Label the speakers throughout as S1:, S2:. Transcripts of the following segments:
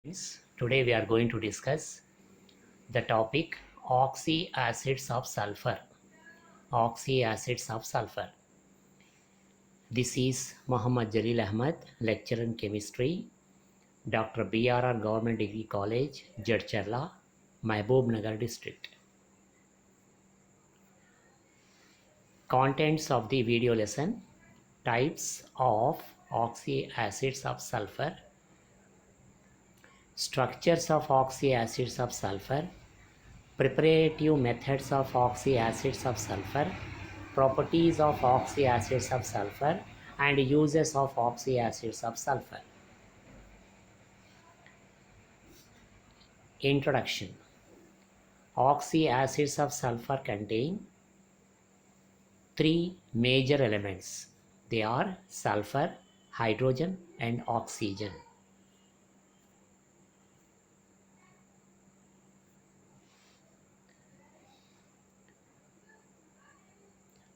S1: Today we are going to discuss the topic oxyacids of sulfur. Oxyacids of sulfur. This is Muhammad Jalil Ahmad, lecturer in chemistry, Dr. BRR Government Degree College, Jadcherla, Mahbub Nagar district. Contents of the video lesson: types of oxyacids of sulfur, structures of oxyacids of sulfur, preparative methods of oxyacids of sulfur, properties of oxyacids of sulfur, and uses of oxyacids of sulfur. Introduction. Oxyacids of sulfur contain three major elements. They are sulfur, hydrogen, and oxygen.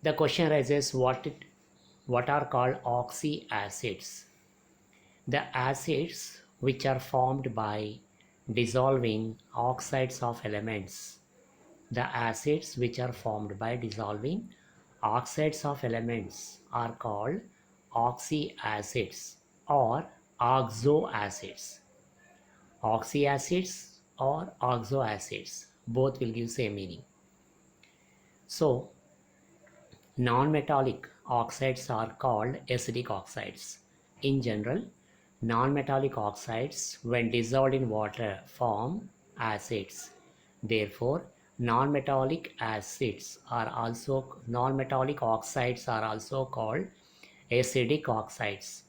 S1: The question arises, what are called oxyacids? The acids which are formed by dissolving oxides of elements. The acids which are formed by dissolving oxides of elements are called oxyacids or oxoacids. Oxyacids or oxoacids, both will give same meaning. So, non-metallic oxides are called acidic oxides. In general, non-metallic oxides, when dissolved in water, form acids. Therefore, non-metallic oxides are also called acidic oxides.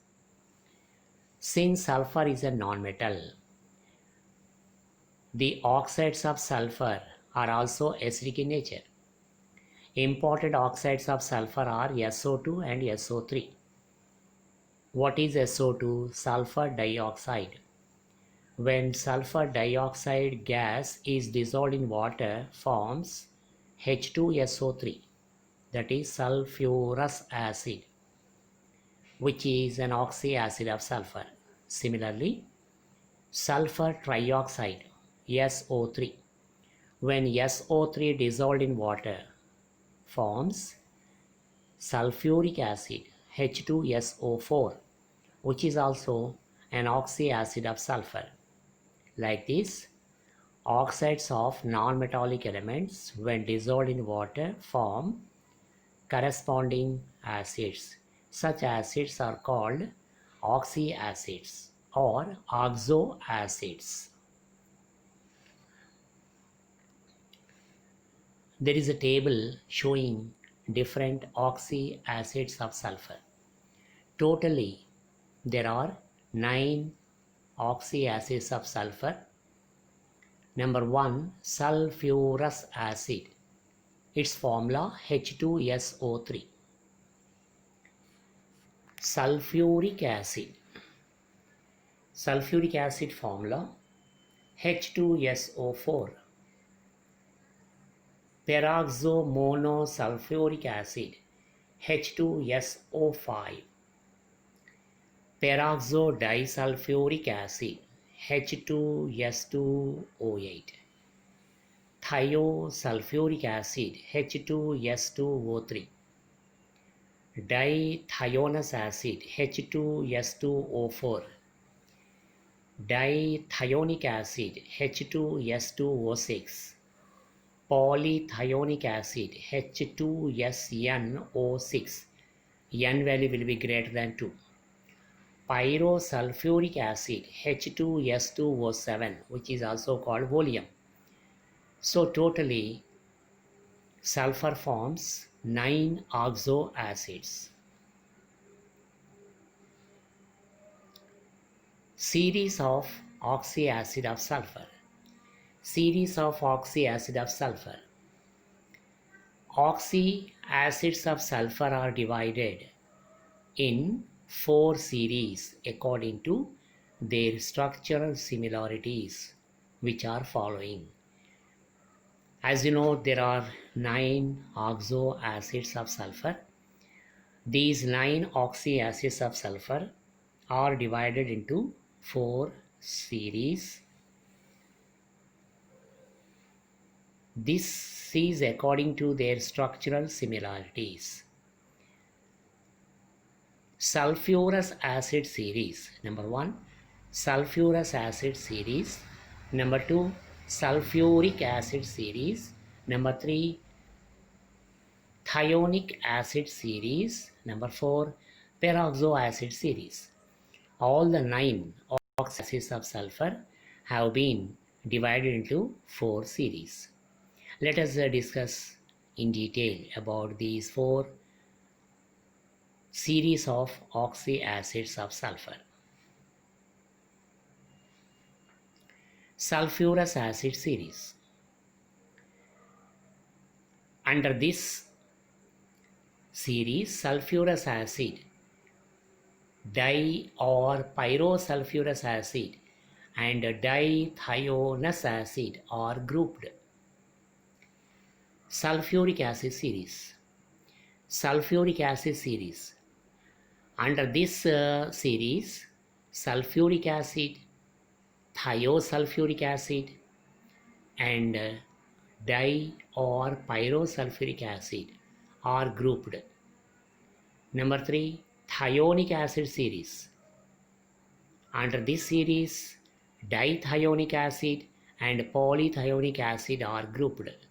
S1: Since sulfur is a non-metal, the oxides of sulfur are also acidic in nature. Important oxides of sulfur are SO2 and SO3. What is SO2? Sulfur dioxide. When sulfur dioxide gas is dissolved in water, forms H2SO3, that is sulfurous acid, which is an oxyacid of sulfur. Similarly, sulfur trioxide, SO3. When SO3 dissolved in water, forms sulfuric acid, H2SO4, which is also an oxyacid of sulfur. Like this, oxides of non-metallic elements, when dissolved in water, form corresponding acids. Such acids are called oxyacids or oxoacids. There is a table showing different oxyacids of sulfur. Totally, there are 9 oxyacids of sulfur. Number 1, sulfurous acid. Its formula H2SO3. Sulfuric acid. Sulfuric acid formula H2SO4. Peroxomonosulfuric acid, H2SO5. Peroxodisulfuric acid, H2S2O8. Thiosulfuric acid, H2S2O3. Dithionous acid, H2S2O4. Dithionic acid, H2S2O6. Polythionic acid, H2SNO6. N value will be greater than 2. Pyrosulfuric acid, H2S2O7, which is also called oleum. So totally, sulfur forms 9 oxoacids. Series of oxyacid of sulfur. Series of oxyacid of sulfur. Oxyacids of sulfur are divided in 4 series according to their structural similarities, which are following. As you know, there are 9 oxoacids of sulfur. These 9 oxyacids of sulfur are divided into 4 series. This is according to their structural similarities. Sulfurous acid series. Number 1, sulfurous acid series. Number 2, sulfuric acid series. Number 3, thionic acid series. Number 4, peroxo acid series. All the 9 oxacids of sulfur have been divided into 4 series. Let us discuss in detail about these 4 series of oxyacids of sulfur. Sulfurous acid series. Under this series, sulfurous acid, di or pyrosulfurous acid and dithionous acid are grouped. Sulfuric acid series. Sulfuric acid series. Under this series, sulfuric acid, thiosulfuric acid and di or pyrosulfuric acid are grouped. Number 3, thionic acid series. Under this series, dithionic acid and polythionic acid are grouped.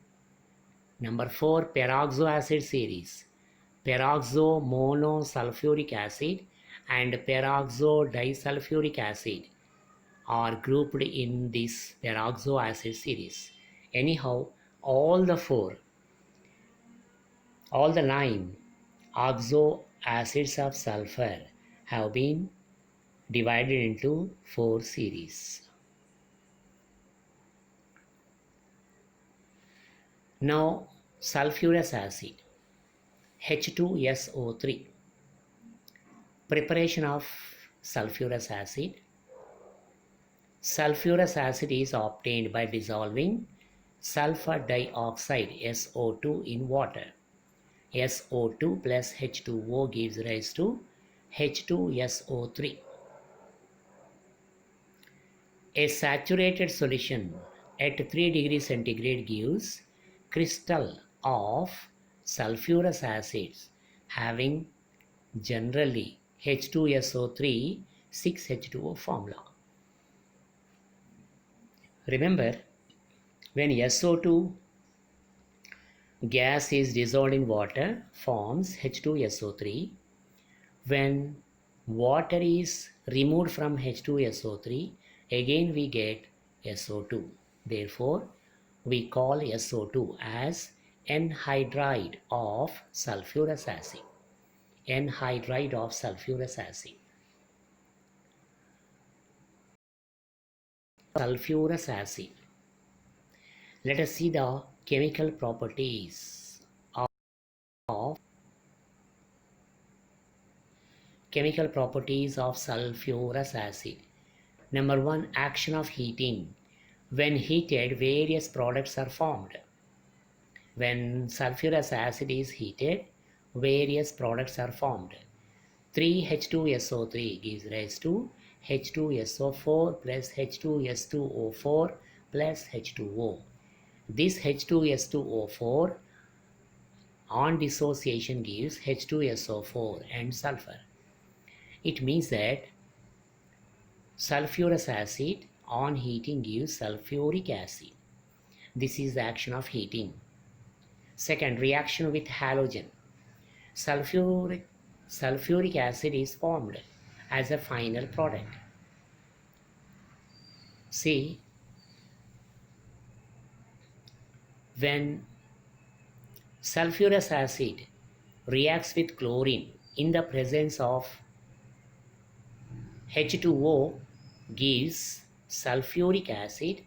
S1: Number 4, peroxo acid series. Peroxo monosulfuric acid and peroxo disulfuric acid are grouped in this peroxo acid series. Anyhow, all the 9 oxo acids of sulfur have been divided into 4 series. Now, sulfurous acid, H2SO3. Preparation of sulfurous acid. Sulfurous acid is obtained by dissolving sulfur dioxide SO2 in water. SO2 plus H2O gives rise to H2SO3. A saturated solution at 3 degrees centigrade gives crystal of sulfurous acids having generally H2SO3 6H2O formula. Remember, when SO2 gas is dissolved in water, forms H2SO3. When water is removed from H2SO3, again we get SO2. Therefore, we call SO2 as anhydride of sulfurous acid. Anhydride of sulfurous acid. Sulfurous acid. Let us see the chemical properties of sulfurous acid. Number 1, action of heating. When heated, various products are formed. When sulfurous acid is heated, various products are formed. 3H2SO3 gives rise to H2SO4 plus H2S2O4 plus H2O. This H2S2O4 on dissociation gives H2SO4 and sulfur. It means that sulfurous acid on heating gives sulfuric acid. This is the action of heating. Second, reaction with halogen. Sulfuric acid is formed as a final product. See, when sulfurous acid reacts with chlorine in the presence of H2O gives sulfuric acid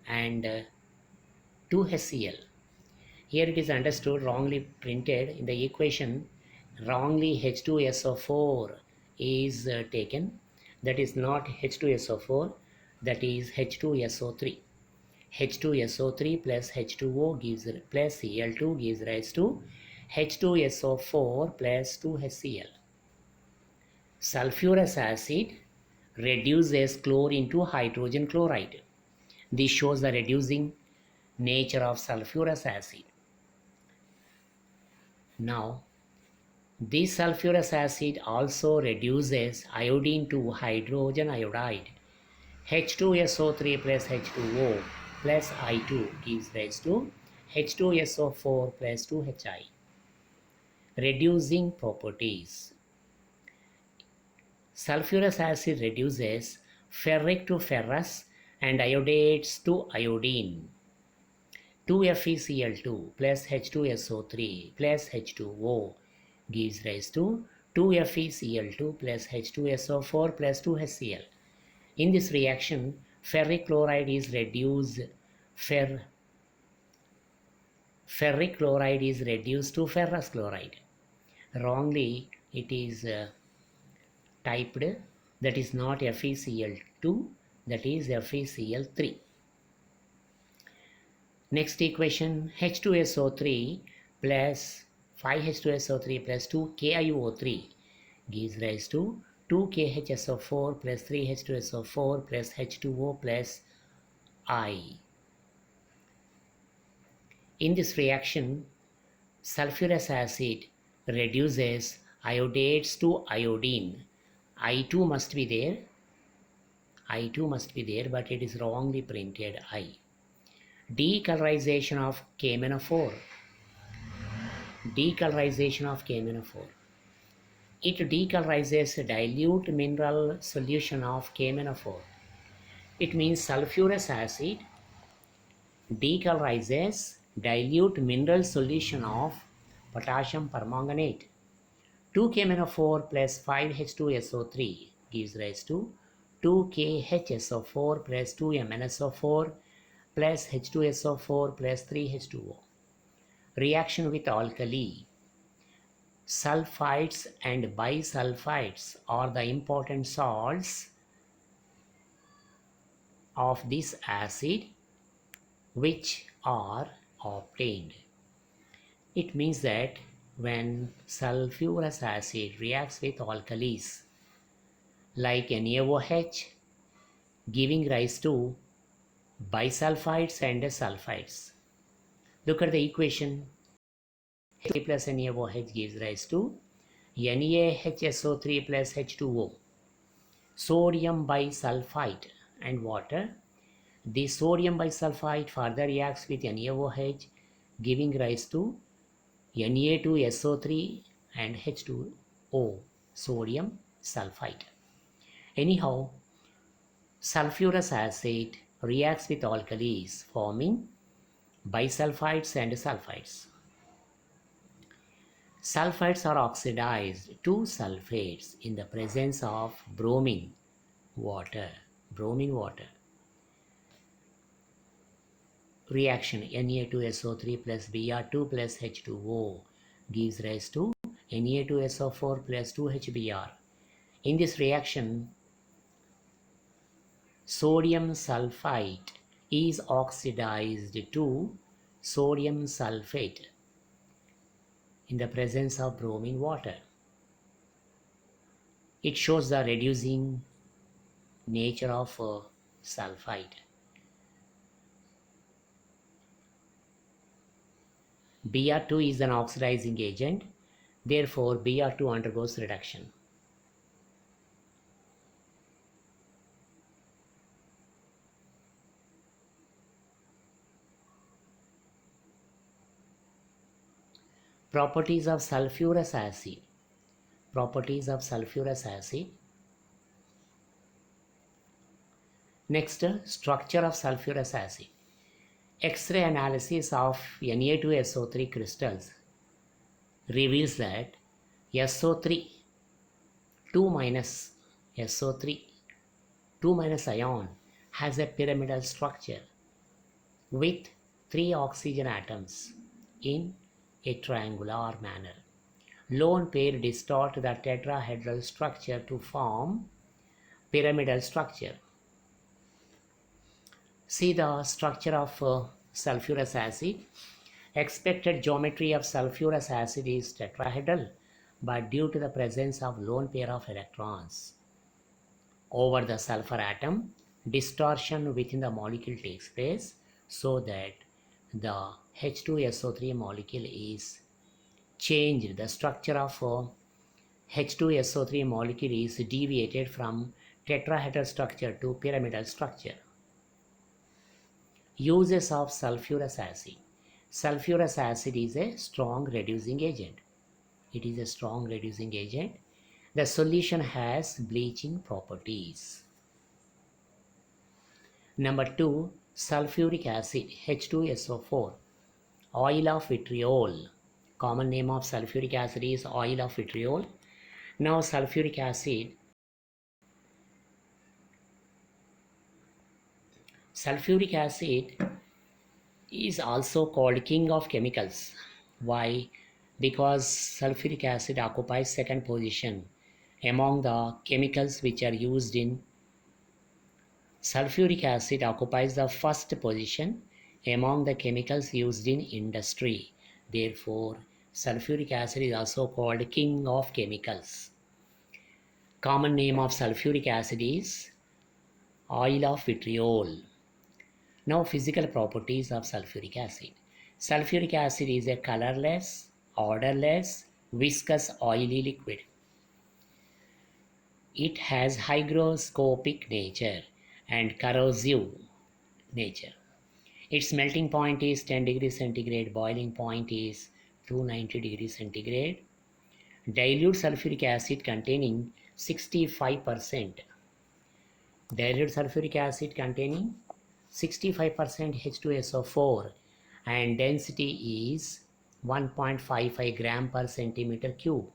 S1: and 2HCl. Here it is understood, wrongly printed in the equation, wrongly H2SO4 is taken. That is not H2SO4, that is H2SO3. H2SO3 plus H2O gives plus Cl2 gives rise to H2SO4 plus 2HCl. Sulfurous acid reduces chlorine to hydrogen chloride. This shows the reducing nature of sulfurous acid. Now, this sulfurous acid also reduces iodine to hydrogen iodide. H2SO3 plus H2O plus I2 gives rise to H2SO4 plus 2Hi. Reducing properties. Sulfurous acid reduces ferric to ferrous and iodates to iodine. 2FeCl2 plus H2SO3 plus H2O gives rise to 2FeCl2 plus H2SO4 plus 2HCl. In this reaction, ferric chloride is reduced ferric chloride is reduced to ferrous chloride. Wrongly, it is typed, that is not FeCl2, that is FeCl3. Next equation, H2SO3 plus 5H2SO3 plus 2KiO3 gives rise to 2KHSO4 plus 3H2SO4 plus H2O plus I. In this reaction, sulfurous acid reduces iodates to iodine. I2 must be there. I2 must be there, but it is wrongly printed I. Decolorization of KMnO4. Decolorization of KMnO4. It decolorizes a dilute mineral solution of KMnO4. It means sulfurous acid decolorizes dilute mineral solution of potassium permanganate. 2KMnO4 plus 5H2SO3 gives rise to 2KHSO4 plus 2MnSO4 plus H2SO4 plus 3H2O. Reaction with alkali. Sulfides and bisulfides are the important salts of this acid which are obtained. It means that when sulfurous acid reacts with alkalis like NaOH, giving rise to bisulfides and sulfides. Look at the equation. H plus NaOH gives rise to NaHSO3 plus H2O. Sodium bisulfite and water. The sodium bisulfite further reacts with NaOH, giving rise to Na2SO3 and H2O, sodium sulfite. Anyhow, sulfurous acid reacts with alkalis, forming bisulfides and sulfides. Sulfides are oxidized to sulfates in the presence of bromine water. Reaction Na2SO3 plus Br2 plus H2O gives rise to Na2SO4 plus 2HBr. In this reaction, sodium sulfite is oxidized to sodium sulfate in the presence of bromine water. It shows the reducing nature of sulfite. Br2 is an oxidizing agent, therefore Br2 undergoes reduction. Properties of sulfurous acid. Next, structure of sulfurous acid. X-ray analysis of Na2SO3 crystals reveals that SO3 2 minus SO3 2 minus ion has a pyramidal structure with 3 oxygen atoms in a triangular manner. Lone pair distort the tetrahedral structure to form pyramidal structure. See the structure of sulfurous acid. Expected geometry of sulfurous acid is tetrahedral, but due to the presence of lone pair of electrons, over the sulfur atom, distortion within the molecule takes place so that the H2SO3 molecule is changed. The structure of H2SO3 molecule is deviated from tetrahedral structure to pyramidal structure. Uses of sulfurous acid. Sulfurous acid is a strong reducing agent. It is a strong reducing agent. The solution has bleaching properties. Number 2, sulfuric acid, H2SO4. Oil of vitriol. Common name of sulfuric acid is oil of vitriol. Now sulfuric acid is also called king of chemicals. Why? Because sulfuric acid occupies second position among the chemicals which are used in. Sulfuric acid occupies the first position among the chemicals used in industry. Therefore, sulfuric acid is also called king of chemicals. Common name of sulfuric acid is oil of vitriol. Now, physical properties of sulfuric acid. Sulfuric acid is a colorless, odorless, viscous, oily liquid. It has hygroscopic nature and corrosive nature. Its melting point is 10 degrees centigrade, boiling point is 290 degrees centigrade. Dilute sulfuric acid containing 65%. Dilute sulfuric acid containing 65% H2SO4 and density is 1.55 gram per centimeter cube.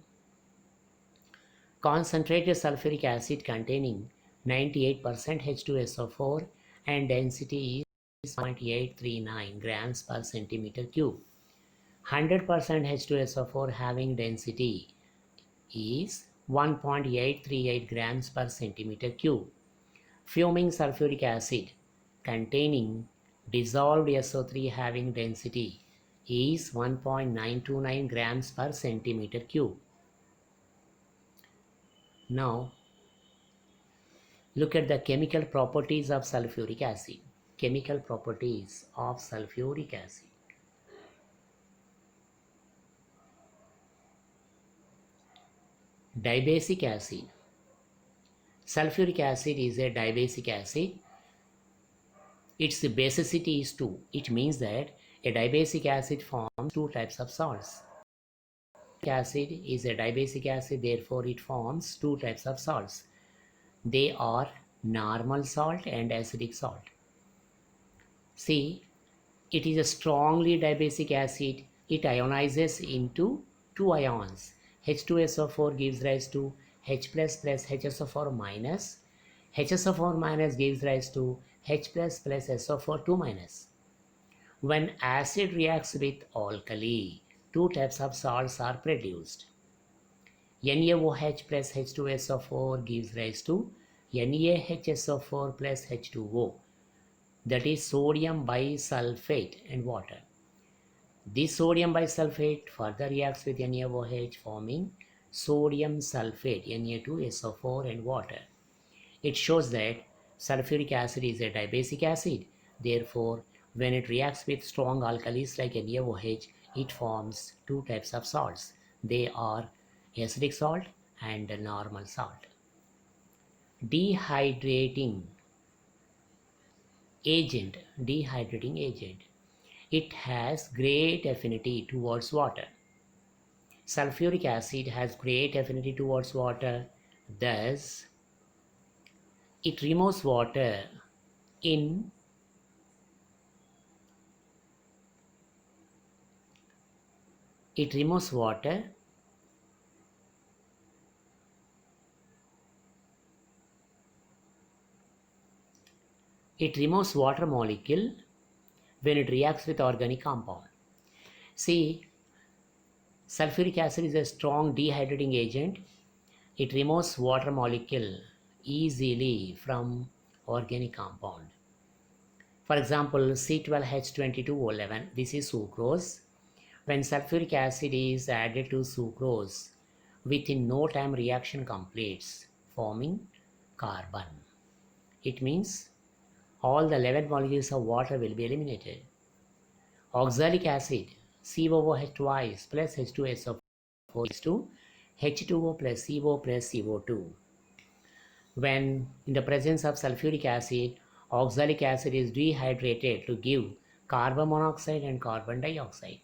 S1: Concentrated sulfuric acid containing 98% H2SO4 and density is 0.839 grams per centimeter cube. 100% H2SO4 having density is 1.838 grams per centimeter cube. Fuming sulfuric acid containing dissolved SO3 having density is 1.929 grams per centimeter cube. Now, look at the chemical properties of sulfuric acid. Chemical properties of sulfuric acid. Dibasic acid. Sulfuric acid is a dibasic acid. Its basicity is 2. It means that a dibasic acid forms 2 types of salts. Acid is a dibasic acid, therefore it forms 2 types of salts. They are normal salt and acidic salt. See, it is a strongly dibasic acid. It ionizes into 2 ions. H2SO4 gives rise to H plus HSO4 minus. HSO4 minus gives rise to H plus SO4 2 minus. When acid reacts with alkali, 2 types of salts are produced. NaOH plus H2SO4 gives rise to NaHSO4 plus H2O, that is sodium bisulfate and water. This sodium bisulfate further reacts with NaOH forming sodium sulfate Na2SO4 and water. It shows that sulfuric acid is a dibasic acid. Therefore, when it reacts with strong alkalis like NaOH, it forms 2 types of salts. They are acidic salt and normal salt. Dehydrating agent. It has great affinity towards water. Sulfuric acid has great affinity towards water. Thus, it removes water in It removes water molecule when it reacts with organic compound. See, sulfuric acid is a strong dehydrating agent. It removes water molecule easily from organic compound. For example, C12H22O11, this is sucrose. When sulfuric acid is added to sucrose, within no time reaction completes, forming carbon. It means all the 11 molecules of water will be eliminated. Oxalic acid, COOH twice plus H2SO4 is to H2O plus CO plus CO2. When in the presence of sulfuric acid, oxalic acid is dehydrated to give carbon monoxide and carbon dioxide.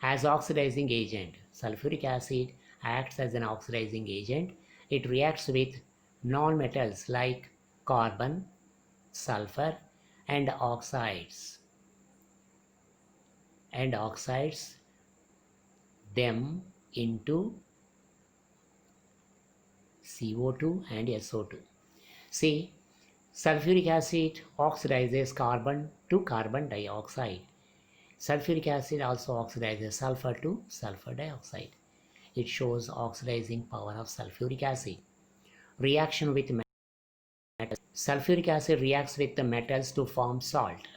S1: As oxidizing agent, sulfuric acid acts as an oxidizing agent. It reacts with non-metals like carbon, sulfur, and oxides them into CO2 and SO2. See, sulfuric acid oxidizes carbon to carbon dioxide. Sulfuric acid also oxidizes sulfur to sulfur dioxide. It shows oxidizing power of sulfuric acid. Reaction with metals. Sulfuric acid reacts with the metals to form salt.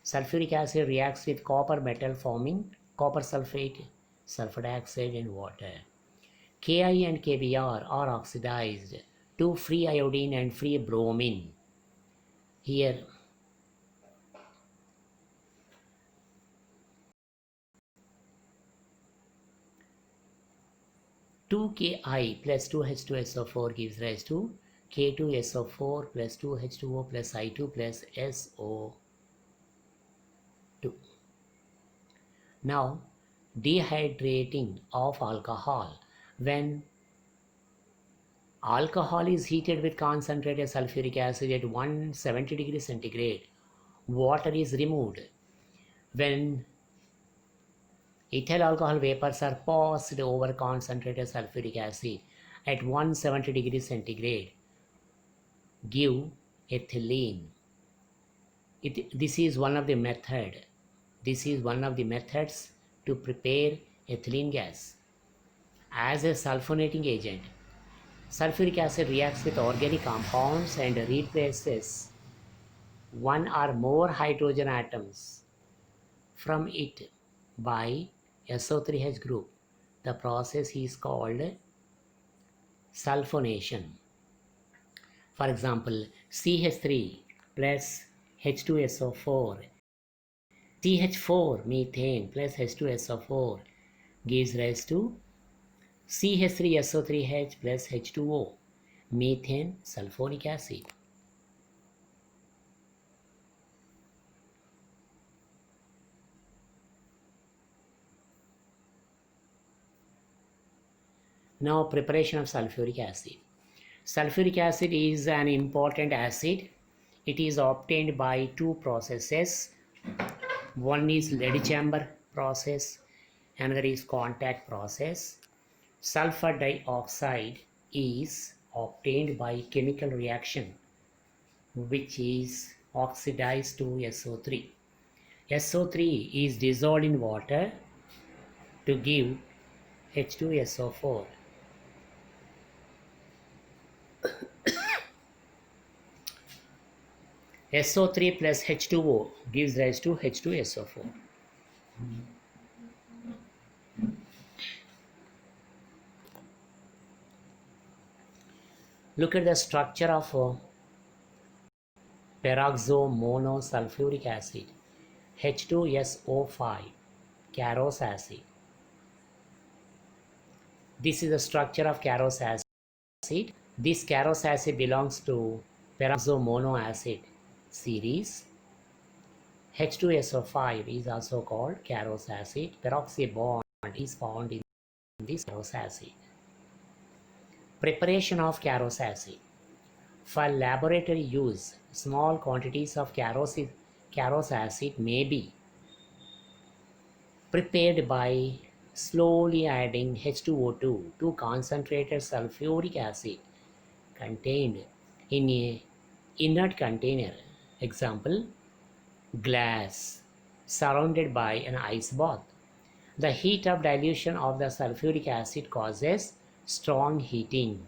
S1: Sulfuric acid reacts with copper metal forming copper sulfate, sulfur dioxide and water. Ki and Kbr are oxidized to free iodine and free bromine. Here, two Ki plus 2H2SO4 gives rise to K2SO4 plus 2H2O plus I2 plus SO2. Now, dehydrating of alcohol. When alcohol is heated with concentrated sulfuric acid at 170 degrees centigrade, water is removed. When ethyl alcohol vapors are passed over concentrated sulfuric acid at 170 degrees centigrade, give ethylene. This is one of the methods to prepare ethylene gas. As a sulfonating agent, sulfuric acid reacts with organic compounds and replaces one or more hydrogen atoms from it by SO3H group. The process is called sulfonation. For example, CH3 plus H2SO4, CH4 methane plus H2SO4 gives rise to CH3SO3H plus H2O, methane sulfonic acid. Now, preparation of sulfuric acid. Sulfuric acid is an important acid. It is obtained by two processes. One is lead chamber process, another is contact process. Sulfur dioxide is obtained by chemical reaction, which is oxidized to SO3. SO3 is dissolved in water to give H2SO4. SO3 plus H2O gives rise to H2SO4. Look at the structure of peroxomonosulfuric acid, H2SO5, Carros acid. This is the structure of Carros acid. This Carros acid belongs to peroxomono acid series. H2SO5 is also called Carros acid. Peroxy bond is found in this Carros acid. Preparation of Carros acid. For laboratory use, small quantities of Carros acid may be prepared by slowly adding H2O2 to concentrated sulfuric acid contained in a inert container, example, glass, surrounded by an ice bath. The heat of dilution of the sulfuric acid causes strong heating,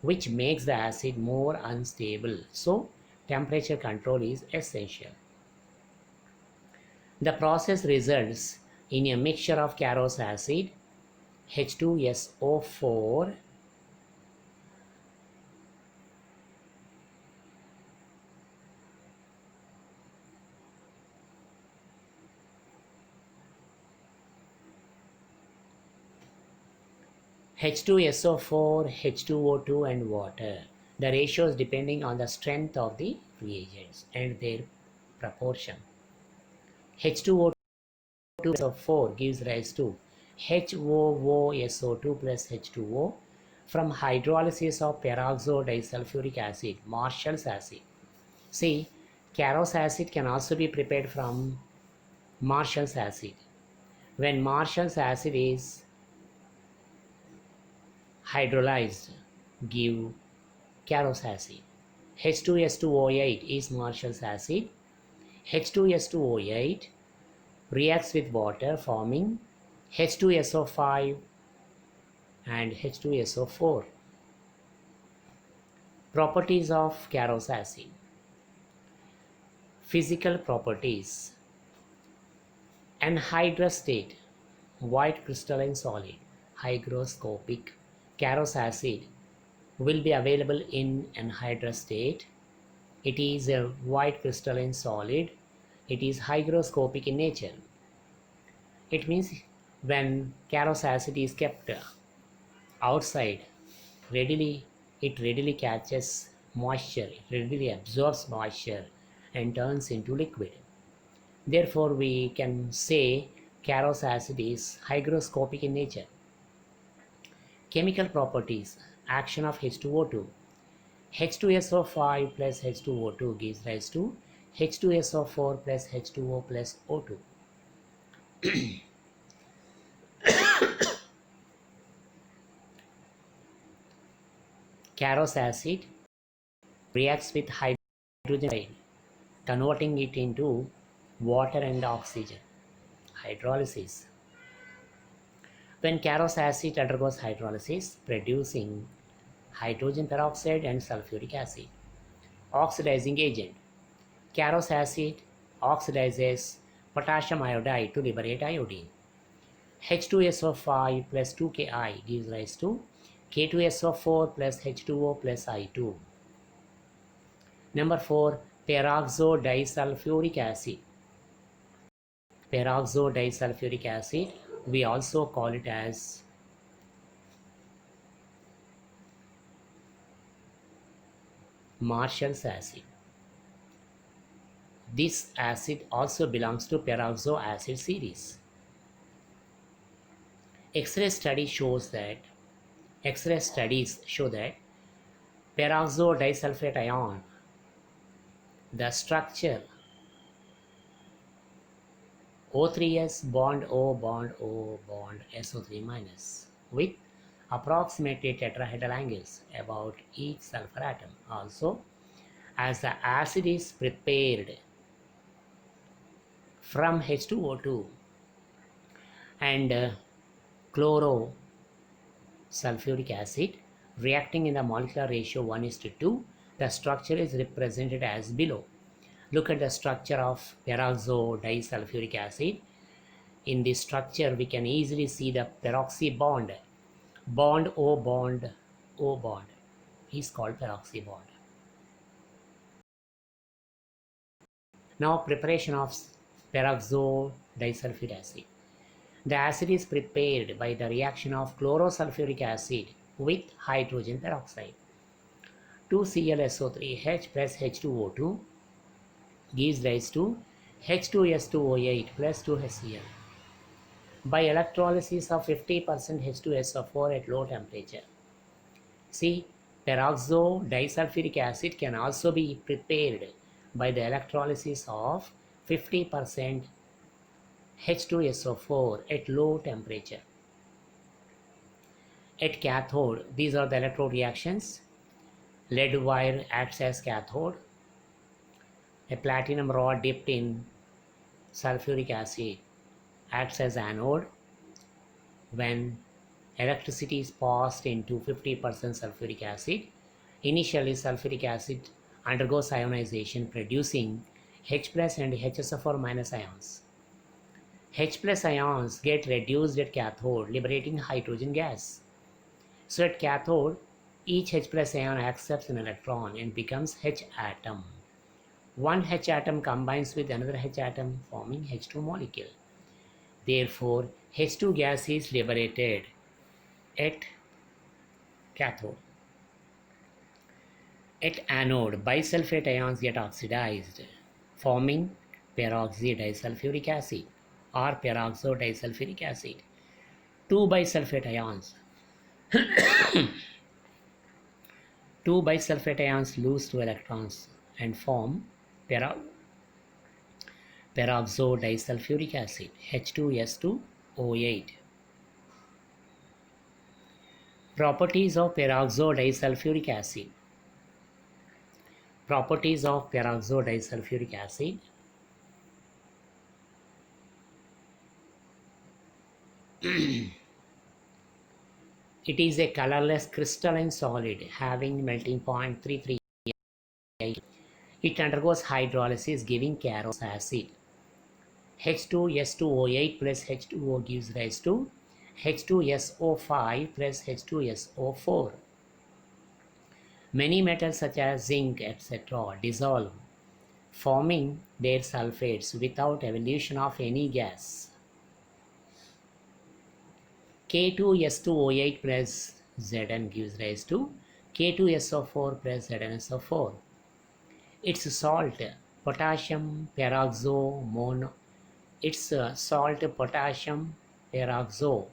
S1: which makes the acid more unstable. So, temperature control is essential. The process results in a mixture of Carros acid, H2SO4, H2SO4, H2O2 and water. The ratios depending on the strength of the reagents and their proportion. H2O2 SO4 gives rise to HOOSO2 plus H2O from hydrolysis of peroxo disulfuric acid, Marshall's acid. See, Carros acid can also be prepared from Marshall's acid. When Marshall's acid is hydrolyzed, give Carros acid. H2S2O8 is Marshall's acid. H2S2O8 reacts with water forming H2SO5 and H2SO4. Properties of Carros acid. Physical properties. Anhydrous state, white crystalline solid, hygroscopic. Carros acid will be available in anhydrous state. It is a white crystalline solid. It is hygroscopic in nature. It means when Carros acid is kept outside, it readily catches moisture, it readily absorbs moisture and turns into liquid. Therefore, we can say Carros acid is hygroscopic in nature. Chemical properties. Action of H2O2. H2SO5 plus H2O2 gives rise to H2SO4 plus H2O plus O2. Carros acid reacts with hydrogen, converting it into water and oxygen. Hydrolysis. When Carros acid undergoes hydrolysis, producing hydrogen peroxide and sulfuric acid. Oxidizing agent. Carros acid oxidizes potassium iodide to liberate iodine. H2SO5 plus 2Ki gives rise to K2SO4 plus H2O plus I2. Number 4. Peroxo disulfuric acid. Peroxo disulfuric acid, we also call it as Marshall's acid. This acid also belongs to peroxo acid series. X-ray studies show that peroxo disulfate ion, the structure O3s bond O bond O bond SO3 minus with approximately tetrahedral angles about each sulfur atom. Also, as the acid is prepared from H2O2 and chlorosulfuric acid reacting in the molecular ratio 1:2, the structure is represented as below. Look at the structure of peroxo disulfuric acid. In this structure, we can easily see the peroxy bond. Bond O bond O bond is called peroxy bond. Now, preparation of peroxo disulfuric acid. The acid is prepared by the reaction of chlorosulfuric acid with hydrogen peroxide. 2ClSO3H plus H2O2 gives rise to H2S2O8 plus 2HCl. By electrolysis of 50% H2SO4 at low temperature. See, peroxo disulfuric acid can also be prepared by the electrolysis of 50% H2SO4 at low temperature. At cathode, these are the electrode reactions. Lead wire acts as cathode. A platinum rod dipped in sulfuric acid acts as anode. When electricity is passed into 50% sulfuric acid, initially sulfuric acid undergoes ionization producing H plus and HSO4 minus ions. H plus ions get reduced at cathode, liberating hydrogen gas. So at cathode, each H plus ion accepts an electron and becomes H atom. One H atom combines with another H atom, forming H2 molecule. Therefore, H2 gas is liberated at cathode. At anode, bisulfate ions get oxidized, forming peroxydisulfuric acid or peroxodisulfuric acid. Two bisulfate ions. Two bisulfate ions lose two electrons and form peroxodisulfuric acid, H2S2O8. Properties of peroxodisulfuric acid. Properties of peroxodisulfuric acid. It is a colorless crystalline solid having melting point 338. It undergoes hydrolysis giving Carnot's acid. H2S2O8 plus H2O gives rise to H2SO5 plus H2SO4. Many metals such as zinc, etc. dissolve, forming their sulfates without evolution of any gas. K2S2O8 plus Zn gives rise to K2SO4 plus ZnSO4. Its salt potassium peroxomono. Its salt potassium peroxo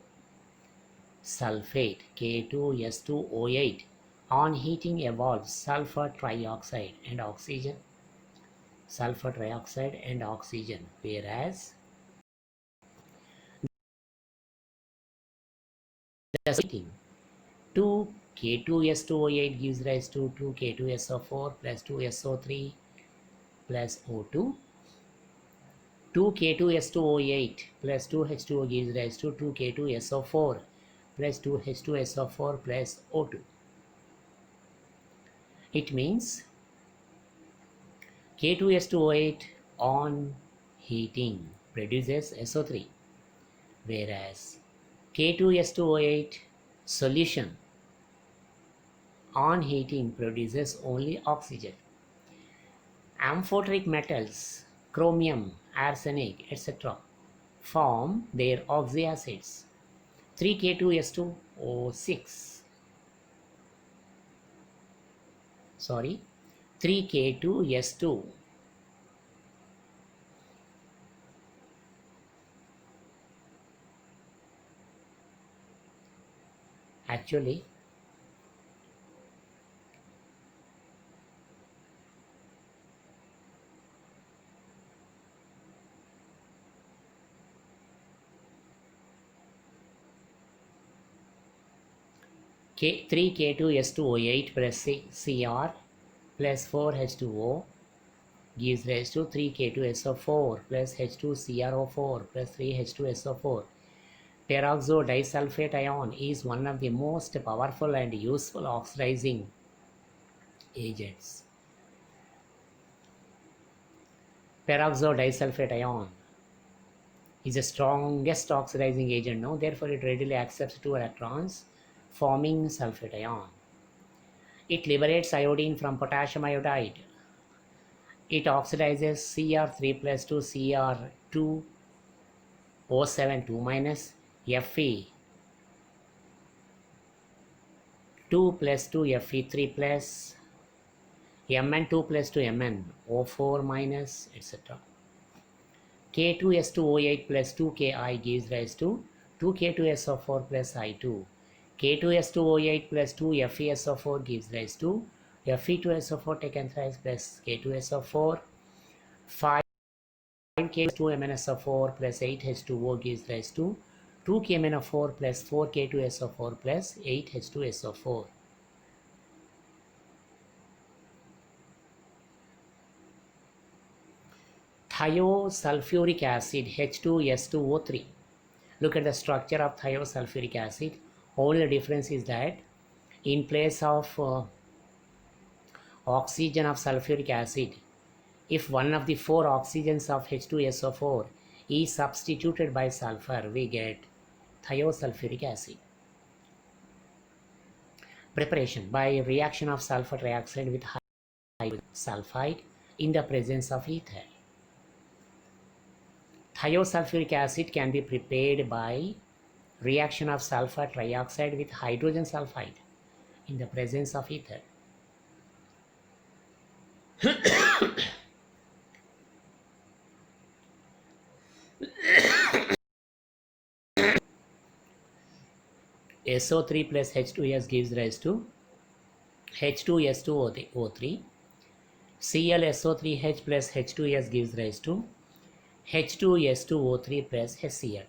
S1: sulfate K2S2O8 on heating evolves sulfur trioxide and oxygen. Sulfur trioxide and oxygen, whereas the heating 2K2S2O8 gives rise to 2K2SO4 plus 2SO3 plus O2. 2K2S2O8 plus 2H2O gives rise to 2K2SO4 plus 2H2SO4 plus O2. It means K2S2O8 on heating produces SO3, whereas K2S2O8 solution on heating produces only oxygen. Amphoteric metals, chromium, arsenic, etc. form their oxyacids. 3K2S2O6. 3K2S2. Actually, K 3K2S2O8 plus Cr plus 4H2O gives rise to 3K2SO4 plus H2CrO4 plus 3H2SO4. Peroxodisulfate ion is one of the most powerful and useful oxidizing agents. Peroxodisulfate ion is the strongest oxidizing agent now, therefore it readily accepts two electrons, forming sulfate ion. It liberates iodine from potassium iodide. It oxidizes Cr3 plus 2 Cr2 O7 2 minus Fe 2 plus 2 Fe3 plus Mn2 plus 2 Mn O4 minus, etc. K2S2O8 plus 2Ki gives rise to 2K2SO4 plus I2. K2S2O8 plus 2 FeSO4 gives rise to Fe2SO4 taken thrice plus K2SO4. 5K2MnSO4 plus 8H2O gives rise to 2KMnO4 plus 4K2SO4 plus 8H2SO4. Thiosulfuric acid H2S2O3. Look at the structure of thiosulfuric acid. Only difference is that in place of oxygen of sulfuric acid, if one of the four oxygens of H2SO4 is substituted by sulfur, we get thiosulfuric acid. Preparation by reaction of sulfur trioxide with hydrogen sulfide in the presence of ether. Thiosulfuric acid can be prepared by reaction of sulfur trioxide with hydrogen sulfide in the presence of ether. SO3 plus H2S gives rise to H2S2O3. ClSO3H plus H2S gives rise to H2S2O3 plus HCl.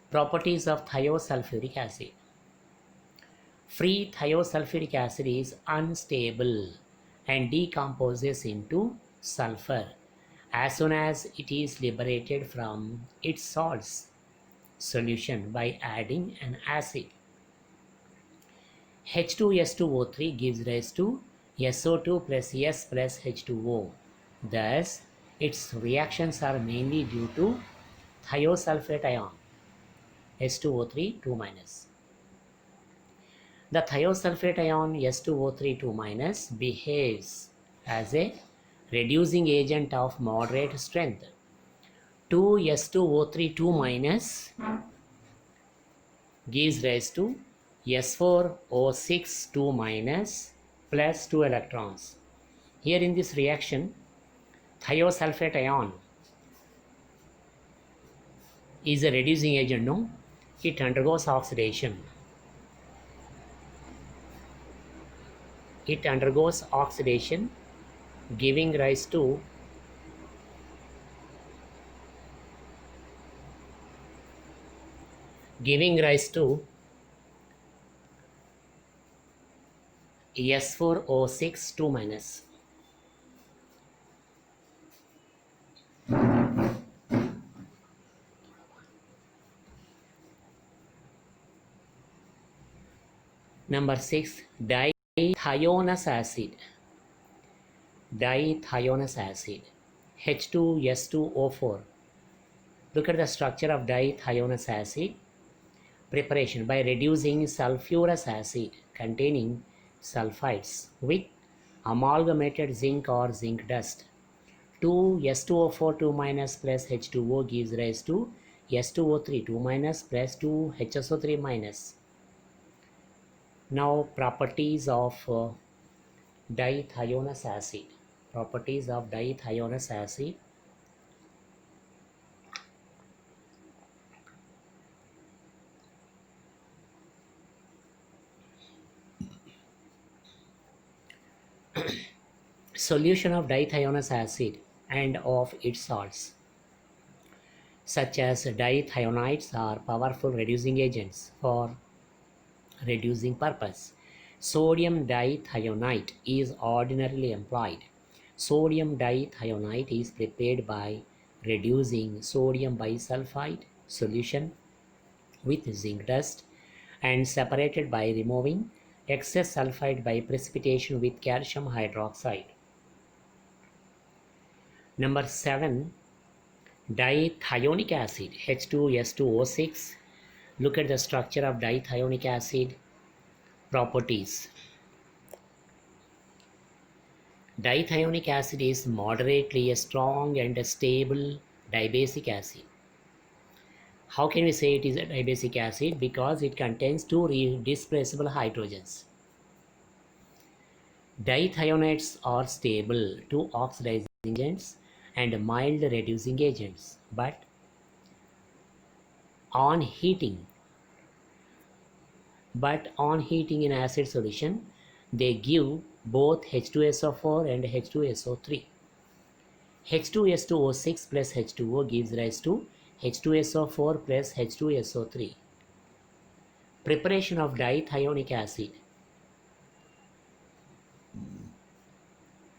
S1: Properties of thiosulfuric acid. Free thiosulfuric acid is unstable and decomposes into sulfur as soon as it is liberated from its salts solution by adding an acid. H2S2O3 gives rise to SO2 plus S plus H2O. Thus, its reactions are mainly due to thiosulfate ion S2O3 2 minus. The thiosulfate ion S2O3 2 minus behaves as a reducing agent of moderate strength. 2S2O3 2 minus gives rise to S4O6 2 minus plus 2 electrons. Here in this reaction, thiosulfate ion is a reducing agent, no? It undergoes oxidation. It undergoes oxidation, giving rise to S4O6 2 minus. Number 6, dithionous acid. Dithionous acid, H2S2O4. Look at the structure of dithionous acid. Preparation by reducing sulfurous acid containing sulfides with amalgamated zinc or zinc dust. 2S2O4 2 minus plus H2O gives rise to S2O3 2 minus plus 2HSO3 minus. Now properties of dithionous acid. Properties of dithionous acid. Solution of dithionous acid and of its salts, such as dithionides, are powerful reducing agents for reducing purpose. Sodium dithionite is ordinarily employed. Sodium dithionite is prepared by reducing sodium bisulfite solution with zinc dust and separated by removing excess sulfide by precipitation with calcium hydroxide. Number 7, dithionic acid, H2S2O6. Look at the structure of dithionic acid. Properties. Dithionic acid is moderately a strong and a stable dibasic acid. How can we say it is a dibasic acid? Because it contains two displaceable hydrogens. Dithionates are stable, two oxidizing agents and mild reducing agents, but on heating in acid solution, they give both H2SO4 and H2SO3. H2S2O6 plus H2O gives rise to H2SO4 plus H2SO3. Preparation of dithionic acid.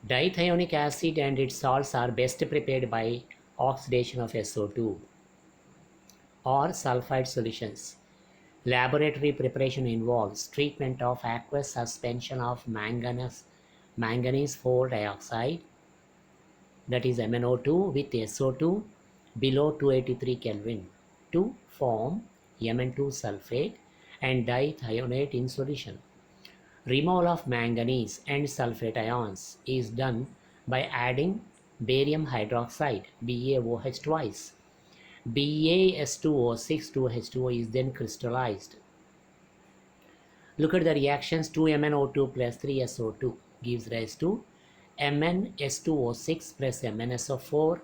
S1: Dithionic acid and its salts are best prepared by oxidation of SO2 or sulfide solutions. Laboratory preparation involves treatment of aqueous suspension of manganese 4 dioxide, that is MnO2, with SO2 below 283 Kelvin to form Mn2 sulfate and dithionate in solution. Removal of manganese and sulfate ions is done by adding barium hydroxide BaOH twice. BaS2O6 to H2O is then crystallized. Look at the reactions. 2MnO2 plus 3SO2 gives rise to MnS2O6 plus MnSO4.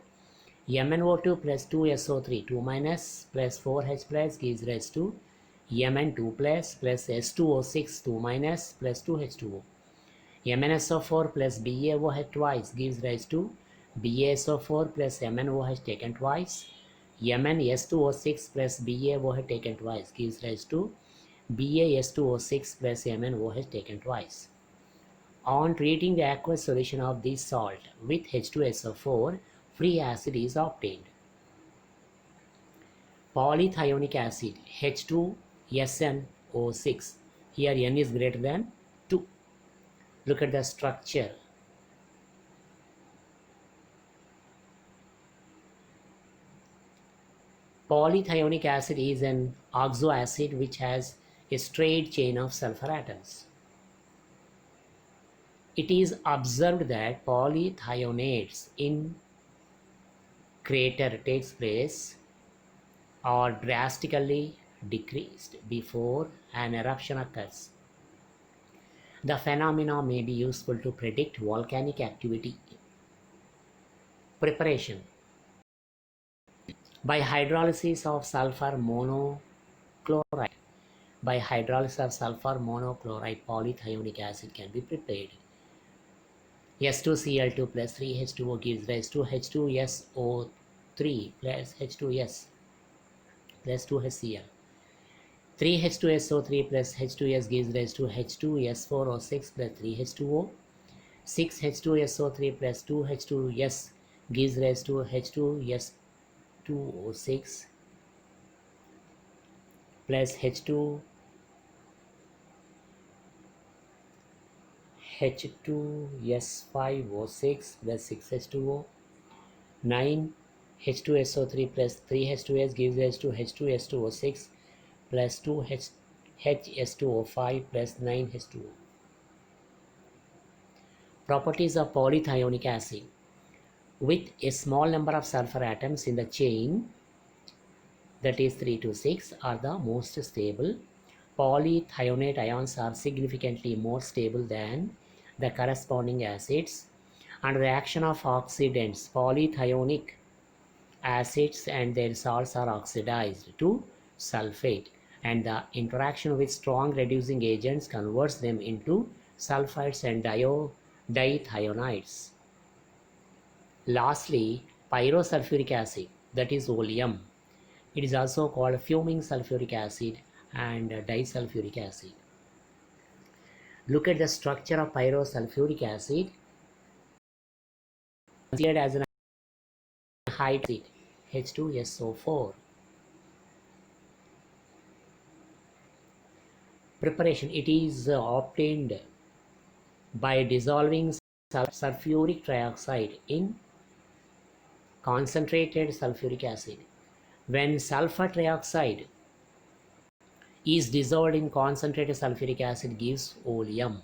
S1: MnO2 plus 2SO3 2 minus plus 4H plus gives rise to Mn2 plus S2O6 2 minus plus 2H2O. MnSO4 plus BaOH twice gives rise to BaSO4 plus MnOH taken twice. MnS2O6 plus BaOH taken twice gives rise to BaS2O6 plus MnOH taken twice. On treating the aqueous solution of this salt with H2SO4, free acid is obtained. Polythionic acid H2SnO6. Here N is greater than 2. Look at the structure. Polythionic acid is an oxoacid which has a straight chain of sulfur atoms. It is observed that polythionates in crater takes place are drastically decreased before an eruption occurs. The phenomena may be useful to predict volcanic activity. Preparation. By hydrolysis of sulfur monochloride. By hydrolysis of sulfur monochloride, polythionic acid can be prepared. S2Cl2 plus 3H2O gives rise to H2SO3 plus H2S plus 2HCl. 3H2SO3 plus H2S gives rise to H2S4O6 plus 3H2O. 6H2SO3 plus 2H2S gives rise to H2S2O6 plus H2S5O6 plus 6H2O. 9H2SO3 plus 3H2S gives rise to H2S2O6 plus 2HS2O5 plus 9H2O. Properties of polythionic acid. With a small number of sulfur atoms in the chain, that is 3 to 6, are the most stable. Polythionate ions are significantly more stable than the corresponding acids. Under the action of oxidants, polythionic acids and their salts are oxidized to sulfate, and the interaction with strong reducing agents converts them into sulfides and dithionides. Lastly, pyrosulfuric acid, that is oleum. It is also called fuming sulfuric acid and disulfuric acid. Look at the structure of pyrosulfuric acid. Considered as an hydroxide H2SO4. Preparation. It is obtained by dissolving sulfuric trioxide in concentrated sulfuric acid. When sulfur trioxide is dissolved in concentrated sulfuric acid gives oleum,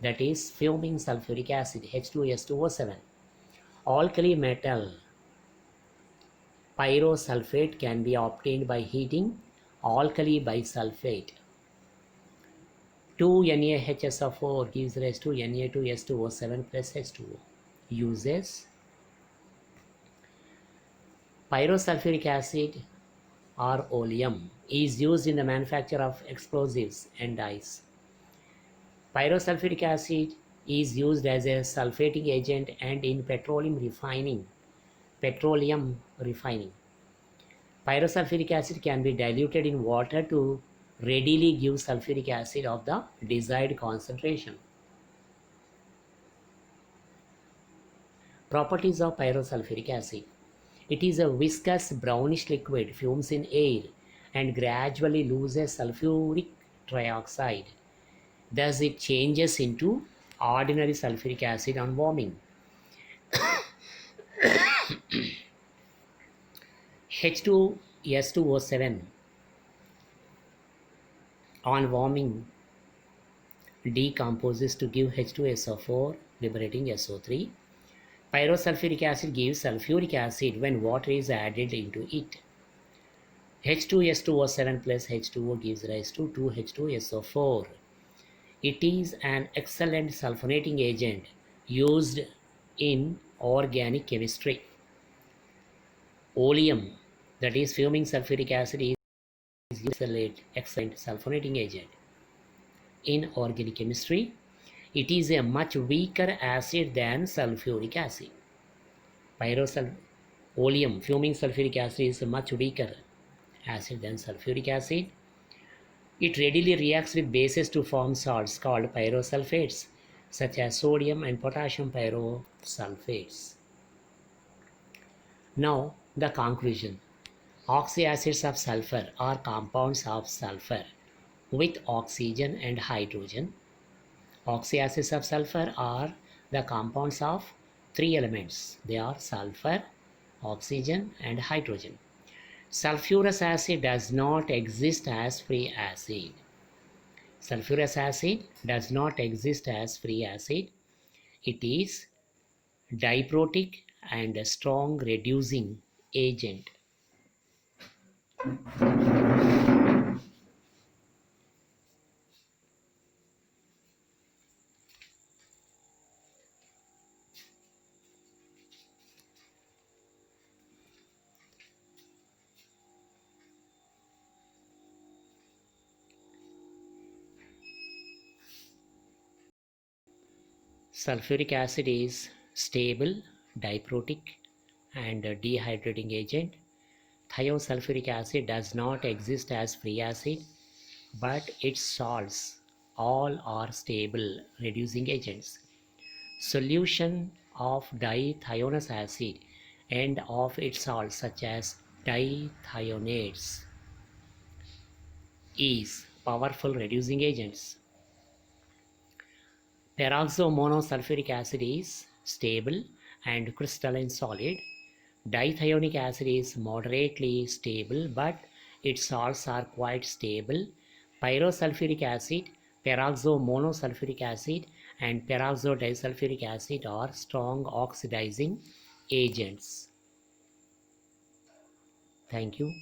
S1: that is fuming sulfuric acid H2S2O7. Alkali metal pyrosulfate can be obtained by heating alkali bisulfate. 2NaHSO4 gives rise to Na2S2O7 plus H2O. Uses. Pyrosulfuric acid or oleum is used in the manufacture of explosives and dyes. Pyrosulfuric acid is used as a sulfating agent and in petroleum refining. Pyrosulfuric acid can be diluted in water to readily give sulfuric acid of the desired concentration. Properties of pyrosulfuric acid. It is a viscous brownish liquid, fumes in air, and gradually loses sulfuric trioxide. Thus, it changes into ordinary sulfuric acid on warming. H2S2O7 on warming decomposes to give H2SO4, liberating SO3. Pyrosulfuric acid gives sulfuric acid when water is added into it. H2S2O7 plus H2O gives rise to 2H2SO4. It is an excellent sulfonating agent used in organic chemistry. Oleum, that is fuming sulfuric acid, is excellent sulfonating agent in organic chemistry. It is a much weaker acid than sulfuric acid. Oleum, fuming sulfuric acid, is a much weaker acid than sulfuric acid. It readily reacts with bases to form salts called pyrosulfates, such as sodium and potassium pyrosulfates. Now, the conclusion. Oxyacids of sulfur are compounds of sulfur with oxygen and hydrogen. Oxyacids of sulfur are the compounds of three elements. They are sulfur, oxygen, and hydrogen. Sulfurous acid does not exist as free acid. Sulfurous acid does not exist as free acid. It is diprotic and a strong reducing agent. Sulfuric acid is stable, diprotic, and a dehydrating agent. Thiosulfuric acid does not exist as free acid, but its salts all are stable reducing agents. Solution of dithionous acid and of its salts such as dithionates is powerful reducing agents. Peroxomonosulfuric acid is stable and crystalline solid. Dithionic acid is moderately stable, but its salts are quite stable. Pyrosulfuric acid, peroxomonosulfuric acid, and peroxodisulfuric acid are strong oxidizing agents. Thank you.